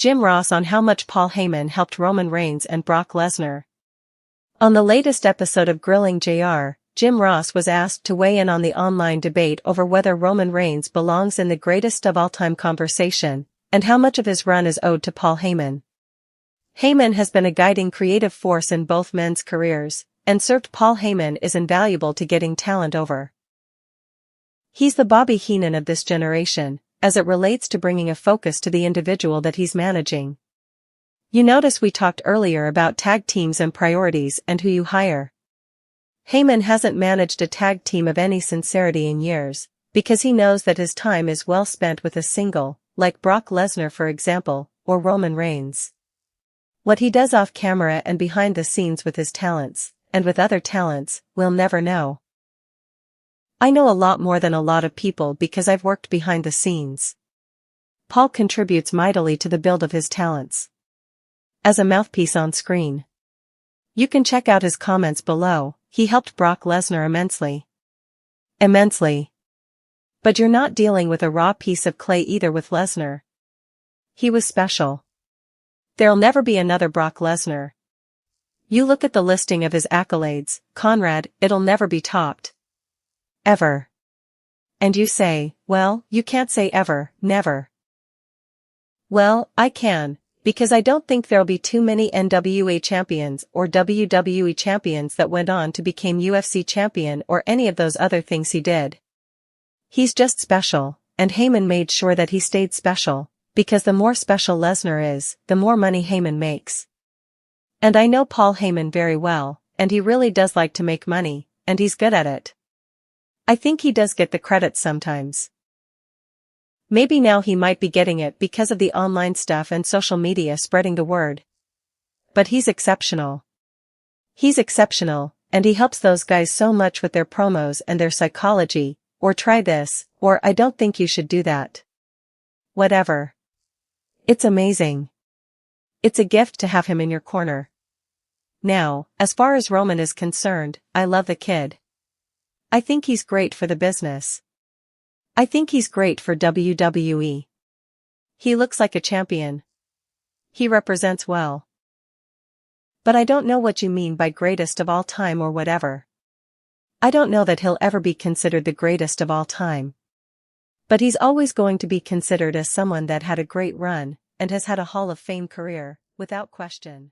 Jim Ross on how much Paul Heyman helped Roman Reigns and Brock Lesnar. On the latest episode of Grilling JR, Jim Ross was asked to weigh in on the online debate over whether Roman Reigns belongs in the greatest of all-time conversation, and how much of his run is owed to Paul Heyman. Heyman has been a guiding creative force in both men's careers, and served Paul Heyman is invaluable to getting talent over. He's the Bobby Heenan of this generation, as it relates to bringing a focus to the individual that he's managing. You notice we talked earlier about tag teams and priorities and who you hire. Heyman hasn't managed a tag team of any sincerity in years, because he knows that his time is well spent with a single, like Brock Lesnar for example, or Roman Reigns. What he does off camera and behind the scenes with his talents, and with other talents, we'll never know. I know a lot more than a lot of people because I've worked behind the scenes. Paul contributes mightily to the build of his talents. As a mouthpiece on screen. You can check out his comments below. He helped Brock Lesnar immensely. Immensely. But you're not dealing with a raw piece of clay either with Lesnar. He was special. There'll never be another Brock Lesnar. You look at the listing of his accolades, Conrad, it'll never be topped. Ever. And you say, well, you can't say ever, never. Well, I can, because I don't think there'll be too many NWA champions or WWE champions that went on to become UFC champion or any of those other things he did. He's just special, and Heyman made sure that he stayed special, because the more special Lesnar is, the more money Heyman makes. And I know Paul Heyman very well, and he really does like to make money, and he's good at it. I think he does get the credit sometimes. Maybe now he might be getting it because of the online stuff and social media spreading the word. But he's exceptional. He's exceptional, and he helps those guys so much with their promos and their psychology, or try this, or I don't think you should do that. Whatever. It's amazing. It's a gift to have him in your corner. Now, as far as Roman is concerned, I love the kid. I think he's great for the business. I think he's great for WWE. He looks like a champion. He represents well. But I don't know what you mean by greatest of all time or whatever. I don't know that he'll ever be considered the greatest of all time. But he's always going to be considered as someone that had a great run, and has had a Hall of Fame career, without question.